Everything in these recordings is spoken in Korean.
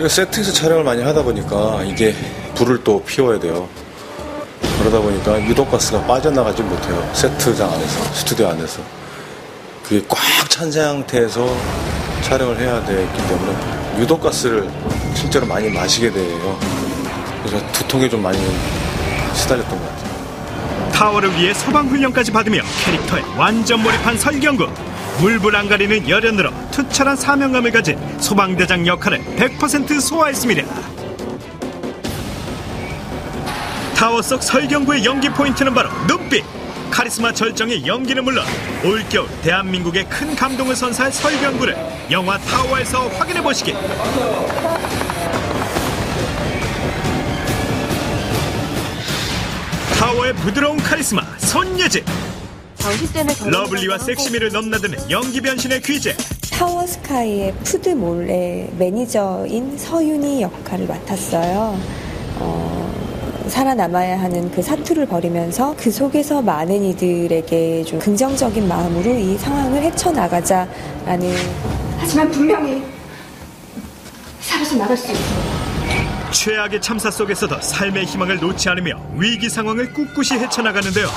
세트에서 촬영을 많이 하다 보니까 이게 불을 또 피워야 돼요. 그러다 보니까 유독가스가 빠져나가지 못해요. 세트장 안에서, 스튜디오 안에서. 그게 꽉 찬 상태에서 촬영을 해야 되기 때문에 유독가스를 실제로 많이 마시게 돼요. 그래서 두통에 좀 많이 시달렸던 것 같아요. 타워를 위해 소방훈련까지 받으며 캐릭터에 완전 몰입한 설경구. 물불 안 가리는 열연으로 투철한 사명감을 가진 소방대장 역할을 100% 소화했습니다. 타워 속 설경구의 연기 포인트는 바로 눈빛. 카리스마 절정의 연기는 물론 올겨울 대한민국에 큰 감동을 선사할 설경구를 영화 타워에서 확인해보시기. 타워의 부드러운 카리스마 손예진. 러블리와 섹시미를 넘나드는 연기 변신의 귀재. 타워 스카이의 푸드 몰래 매니저인 서윤이 역할을 맡았어요. 살아남아야 하는 그 사투를 벌이면서 그 속에서 많은 이들에게 좀 긍정적인 마음으로 이 상황을 헤쳐나가자라는. 하지만 분명히 살아서 나갈 수 있어. 최악의 참사 속에서도 삶의 희망을 놓지 않으며 위기 상황을 꿋꿋이 헤쳐나가는데요.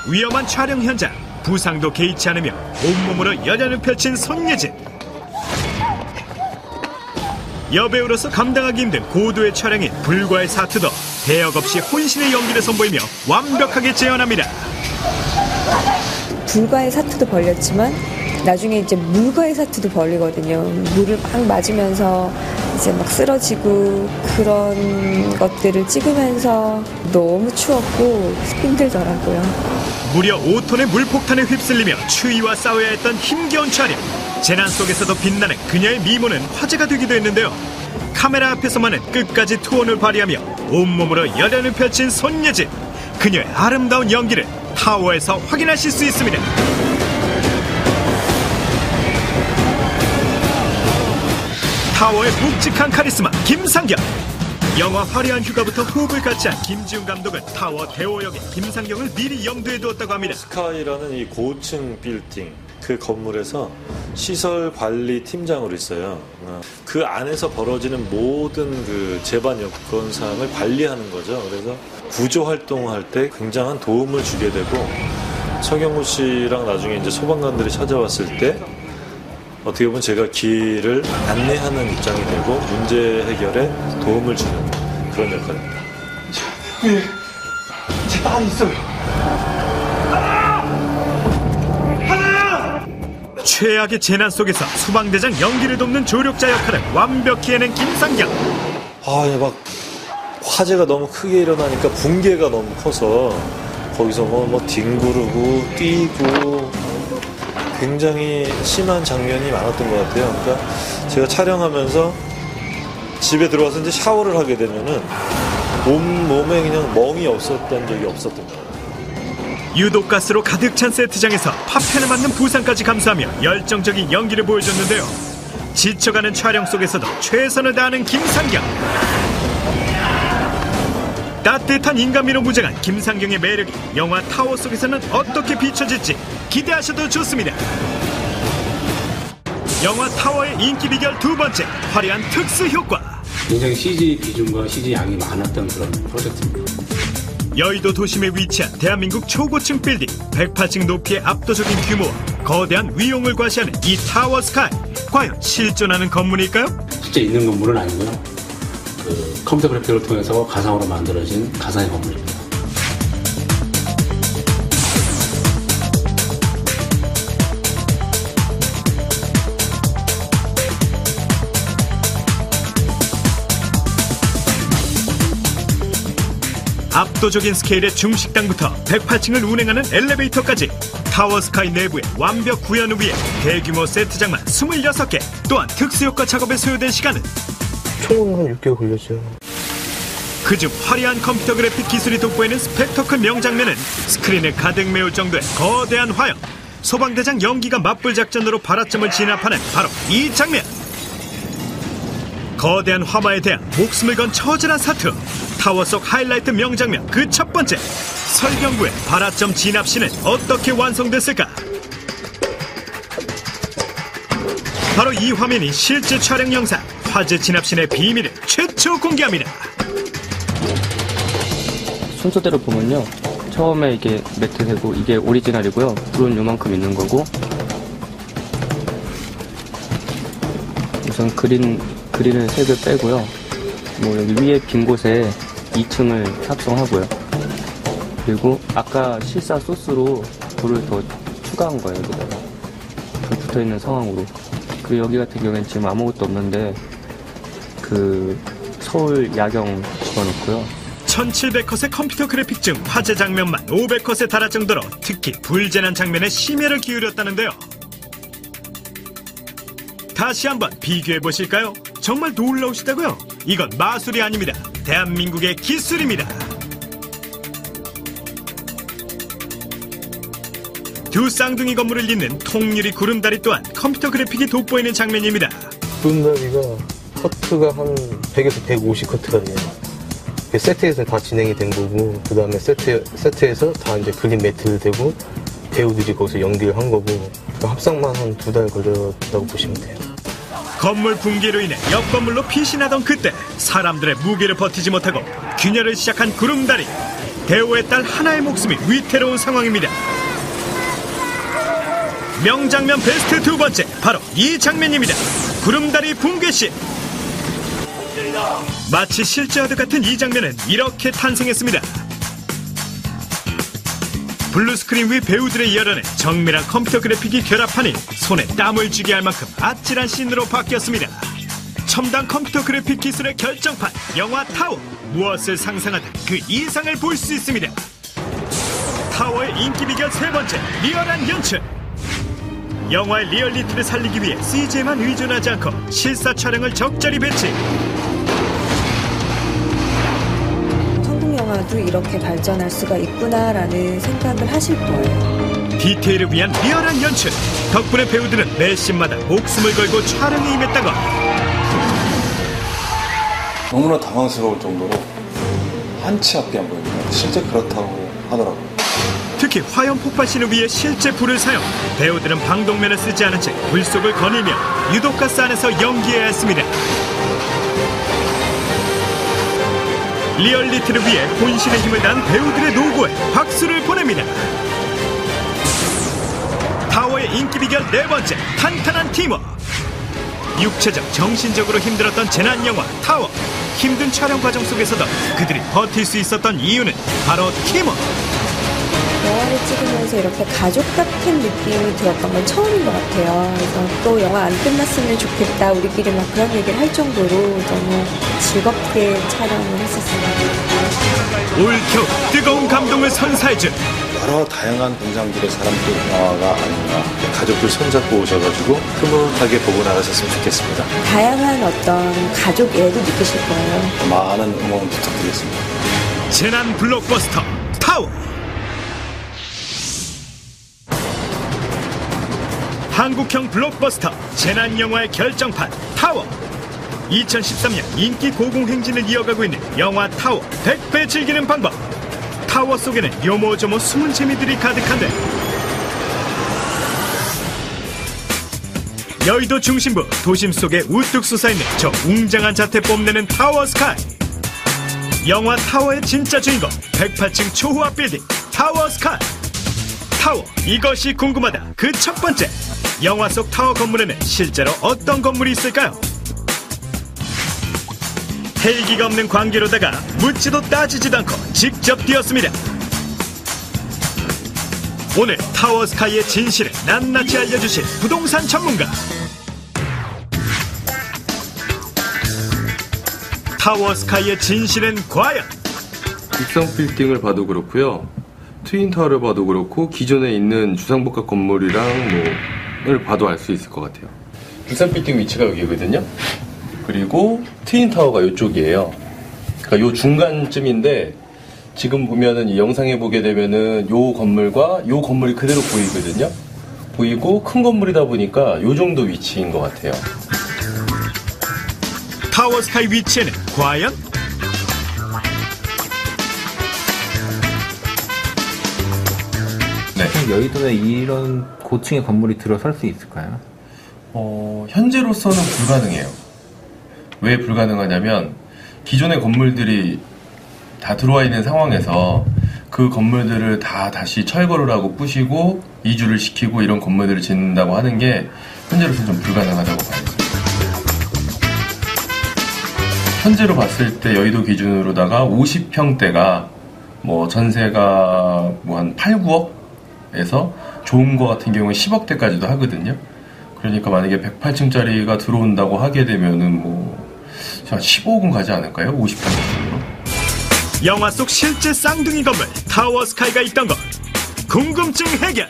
위험한 촬영 현장, 부상도 개의치 않으며 온몸으로 열연을 펼친 손예진. 여배우로서 감당하기 힘든 고도의 촬영인 불과의 사투도 대역 없이 혼신의 연기를 선보이며 완벽하게 재현합니다. 불과의 사투도 벌렸지만 나중에 이제 물과의 사투도 벌리거든요. 물을 막 맞으면서 이제 막 쓰러지고 그런 것들을 찍으면서 너무 추웠고 힘들더라고요. 무려 5톤의 물폭탄에 휩쓸리며 추위와 싸워야 했던 힘겨운 촬영. 재난 속에서도 빛나는 그녀의 미모는 화제가 되기도 했는데요. 카메라 앞에서만은 끝까지 투혼을 발휘하며 온몸으로 열연을 펼친 손예진. 그녀의 아름다운 연기를 타워에서 확인하실 수 있습니다. 타워의 묵직한 카리스마 김상경. 영화 화려한 휴가부터 호흡을 같이 한 김지훈 감독은 타워 대호 역의 김상경을 미리 염두에 두었다고 합니다. 스카이라는 이 고층 빌딩 그 건물에서 시설 관리 팀장으로 있어요. 그 안에서 벌어지는 모든 그 재반 여건 사항을 관리하는 거죠. 그래서 구조 활동할 때 굉장한 도움을 주게 되고 서경구 씨랑 나중에 이제 소방관들이 찾아왔을 때 어떻게 보면 제가 길을 안내하는 입장이 되고 문제 해결에 도움을 주는 그런 역할입니다. 제 딸이 있어요. 최악의 재난 속에서 소방대장 연기를 돕는 조력자 역할을 완벽히 해낸 김상경. 막 화재가 너무 크게 일어나니까 붕괴가 너무 커서 거기서 뭐 뒹구르고 뛰고 굉장히 심한 장면이 많았던 것 같아요. 그러니까 제가 촬영하면서 집에 들어와서 이제 샤워를 하게 되면은 온몸에 그냥 멍이 없었던 적이 없었던 것 같아요. 유독가스로 가득 찬 세트장에서 파편을 맞는 부상까지 감수하며 열정적인 연기를 보여줬는데요. 지쳐가는 촬영 속에서도 최선을 다하는 김상경. 따뜻한 인간미로 무장한 김상경의 매력이 영화 타워 속에서는 어떻게 비춰질지 기대하셔도 좋습니다. 영화 타워의 인기 비결 두 번째, 화려한 특수 효과. 굉장히 CG 비중과 CG 양이 많았던 그런 프로젝트입니다. 여의도 도심에 위치한 대한민국 초고층 빌딩 108층 높이의 압도적인 규모와 거대한 위용을 과시하는 이 타워 스카이. 과연 실존하는 건물일까요? 실제 있는 건물은 아니고요. 컴퓨터 그래픽을 통해서 가상으로 만들어진 가상의 건물입니다. 압도적인 스케일의 중식당부터 108층을 운행하는 엘리베이터까지 타워 스카이 내부의 완벽 구현을 위해 대규모 세트장만 26개. 또한 특수효과 작업에 소요된 시간은 총 한 6개월 걸렸죠. 그중 화려한 컴퓨터 그래픽 기술이 돋보이는 스펙터클 명장면은 스크린에 가득 메울 정도의 거대한 화형. 소방대장 연기가 맞불 작전으로 발화점을 진압하는 바로 이 장면. 거대한 화마에 대한 목숨을 건 처절한 사투. 타워 속 하이라이트 명장면 그 첫 번째. 설경구의 발화점 진압신은 어떻게 완성됐을까? 바로 이 화면이 실제 촬영 영상. 화재 진압신의 비밀을 최초 공개합니다. 순서대로 보면요, 처음에 이게 매트 되고 이게 오리지널이고요. 불은 요만큼 있는 거고, 우선 그린을 색을 빼고요. 뭐 여기 위에 빈 곳에 2층을 합성하고요. 그리고 아까 실사 소스로 불을 더 추가한 거예요. 여기다가 불 붙어있는 상황으로. 그리고 여기 같은 경우에는 지금 아무것도 없는데 그 서울 야경 집어넣고요. 1700컷의 컴퓨터 그래픽 중 화재 장면만 500컷에 달할 정도로 특히 불재난 장면에 심혈을 기울였다는데요. 다시 한번 비교해 보실까요? 정말 놀라우시다고요? 이건 마술이 아닙니다. 대한민국의 기술입니다. 두 쌍둥이 건물을 잇는 통유리 구름다리 또한 컴퓨터 그래픽이 돋보이는 장면입니다. 구름다리가 커트가 한 100에서 150 커트가 돼요. 세트에서 다 진행이 된 거고, 그 다음에 세트에서 다 이제 그린 매트 되고, 배우들이 거기서 연기를 한 거고, 합성만 한 2달 걸렸다고 보시면 돼요. 건물 붕괴로 인해 옆 건물로 피신하던 그때 사람들의 무게를 버티지 못하고 균열을 시작한 구름다리. 대우의 딸 하나의 목숨이 위태로운 상황입니다. 명장면 베스트 두 번째, 바로 이 장면입니다. 구름다리 붕괴씬. 마치 실제와도 같은 이 장면은 이렇게 탄생했습니다. 블루스크린 위 배우들의 열연에 정밀한 컴퓨터 그래픽이 결합하니 손에 땀을 쥐게 할 만큼 아찔한 씬으로 바뀌었습니다. 첨단 컴퓨터 그래픽 기술의 결정판, 영화 타워. 무엇을 상상하든 그 이상을 볼 수 있습니다. 타워의 인기 비결 세 번째, 리얼한 연출. 영화의 리얼리티를 살리기 위해 CG에만 의존하지 않고 실사 촬영을 적절히 배치. 한국 영화도 이렇게 발전할 수가 있구나라는 생각을 하실 거예요. 디테일을 위한 리얼한 연출. 덕분에 배우들은 매 씬마다 목숨을 걸고 촬영에 임했다고. 너무나 당황스러울 정도로 한치 앞이 안 보입니다. 실제 그렇다고 하더라고요. 특히 화염 폭발신을 위해 실제 불을 사용. 배우들은 방독면을 쓰지 않은 채 불 속을 거닐며 유독가스 안에서 연기해야 했습니다. 리얼리티를 위해 혼신의 힘을 다한 배우들의 노고에 박수를 보냅니다. 타워의 인기 비결 네 번째, 탄탄한 팀워크. 육체적, 정신적으로 힘들었던 재난영화 타워. 힘든 촬영 과정 속에서도 그들이 버틸 수 있었던 이유는 바로 팀워크. 영화를 찍으면서 이렇게 가족 같은 느낌이 들었던 건 처음인 것 같아요. 그래서 또 영화 안 끝났으면 좋겠다, 우리끼리 막 그런 얘기를 할 정도로 너무 즐겁게 촬영을 했었어요. 올겨울 뜨거운 감동을 선사해준 여러 다양한 분장들의 사람들 영화가 아닌가. 가족들 손잡고 오셔가지고 흐뭇하게 보고 나가셨으면 좋겠습니다. 다양한 어떤 가족 애도 느끼실 거예요. 많은 응원 부탁드리겠습니다. 재난 블록버스터 타워. 한국형 블록버스터 재난 영화의 결정판 타워. 2013년 인기 고공행진을 이어가고 있는 영화 타워 100배 즐기는 방법. 타워 속에는 요모조모 숨은 재미들이 가득한데, 여의도 중심부 도심 속에 우뚝 솟아있는 저 웅장한 자태 뽐내는 타워 스카이. 영화 타워의 진짜 주인공 108층 초호화 빌딩 타워 스카이. 타워, 이것이 궁금하다. 그 첫 번째, 영화 속 타워 건물에는 실제로 어떤 건물이 있을까요? 헬기가 없는 관계로다가 묻지도 따지지도 않고 직접 뛰었습니다. 오늘 타워 스카이의 진실을 낱낱이 알려주실 부동산 전문가. 타워 스카이의 진실은 과연? 육상 빌딩을 봐도 그렇고요, 트윈타워를 봐도 그렇고, 기존에 있는 주상복합 건물이랑 을 봐도 알 수 있을 것 같아요. 육상 빌딩 위치가 여기거든요. 그리고 트윈타워가 이쪽이에요. 그러니까 요 중간쯤인데, 지금 보면은 이 영상에 보게 되면은 요 건물과 요 건물이 그대로 보이거든요. 보이고 큰 건물이다 보니까 요 정도 위치인 것 같아요. 타워 스카이 위치에는 과연? 네. 여의도에 이런 고층의 건물이 들어설 수 있을까요? 현재로서는 불가능해요. 왜 불가능하냐면 기존의 건물들이 다 들어와 있는 상황에서 그 건물들을 다 다시 철거를 하고 부시고 이주를 시키고 이런 건물들을 짓는다고 하는 게 현재로서는 좀 불가능하다고 봐요. 현재로 봤을 때 여의도 기준으로다가 50평대가 뭐 전세가 뭐 한 8, 9억에서 좋은 거 같은 경우에 10억대까지도 하거든요. 그러니까 만약에 108층짜리가 들어온다고 하게 되면은 뭐 15억은 가지 않을까요? 50평대로. 영화 속 실제 쌍둥이 건물 타워 스카이가 있던 것. 궁금증 해결.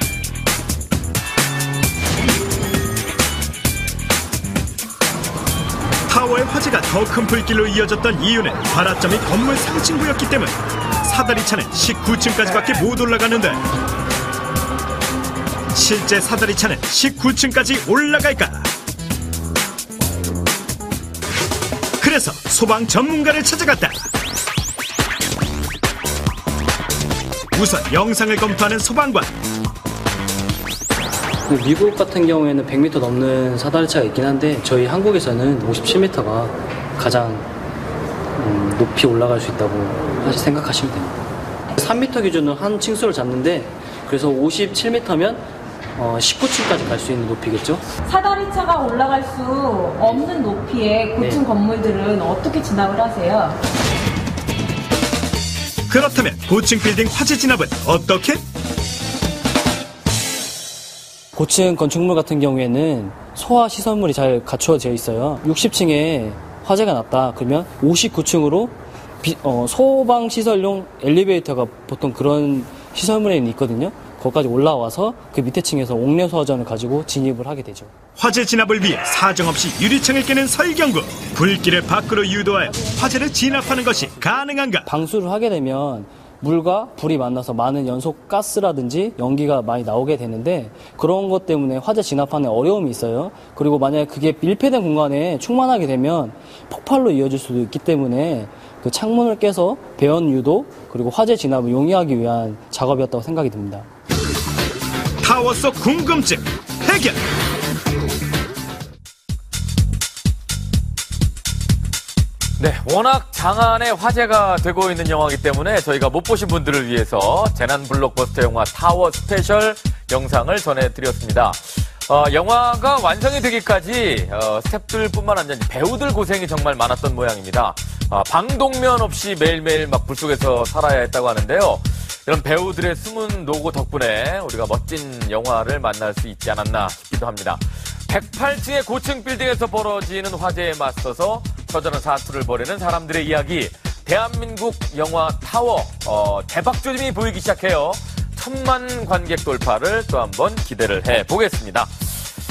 타워의 화재가 더 큰 불길로 이어졌던 이유는 발화점이 건물 상층부였기 때문. 사다리차는 19층까지밖에 못 올라가는데 실제 사다리차는 19층까지 올라갈까? 그래서 소방 전문가를 찾아갔다. 우선 영상을 검토하는 소방관. 미국 같은 경우에는 100m 넘는 사다리차가 있긴 한데 저희 한국에서는 57m가 가장 높이 올라갈 수 있다고 생각하시면 됩니다. 3m 기준으로 한 층수를 잡는데 그래서 57m면 19층까지 갈 수 있는 높이겠죠? 사다리차가 올라갈 수 없는 높이의 고층 건물들은 어떻게 진압을 하세요? 그렇다면 고층 빌딩 화재 진압은 어떻게? 고층 건축물 같은 경우에는 소화 시설물이 잘 갖추어져 있어요. 60층에 화재가 났다 그러면 59층으로 소방 시설용 엘리베이터가 보통 그런 시설물에는 있거든요. 거기까지 올라와서 그 밑에 층에서 옥내 소화전을 가지고 진입을 하게 되죠. 화재 진압을 위해 사정없이 유리창을 깨는 설경구. 불길을 밖으로 유도하여 화재를 진압하는 것이 가능한가? 방수를 하게 되면 물과 불이 만나서 많은 연소 가스라든지 연기가 많이 나오게 되는데 그런 것 때문에 화재 진압하는 어려움이 있어요. 그리고 만약에 그게 밀폐된 공간에 충만하게 되면 폭발로 이어질 수도 있기 때문에 그 창문을 깨서 배연 유도 그리고 화재 진압을 용이하기 위한 작업이었다고 생각이 듭니다. 타워 속 궁금증 해결. 네, 워낙 장안의 화제가 되고 있는 영화이기 때문에 저희가 못 보신 분들을 위해서 재난 블록버스터 영화 타워 스페셜 영상을 전해드렸습니다. 영화가 완성이 되기까지 스태프들뿐만 아니라 배우들 고생이 정말 많았던 모양입니다. 방독면 없이 매일매일 막 불 속에서 살아야 했다고 하는데요. 이런 배우들의 숨은 노고 덕분에 우리가 멋진 영화를 만날 수 있지 않았나 싶기도 합니다. 108층의 고층 빌딩에서 벌어지는 화재에 맞서서 처절한 사투를 벌이는 사람들의 이야기. 대한민국 영화 타워 대박조짐이 보이기 시작해요. 1000만 관객 돌파를 또 한번 기대를 해보겠습니다.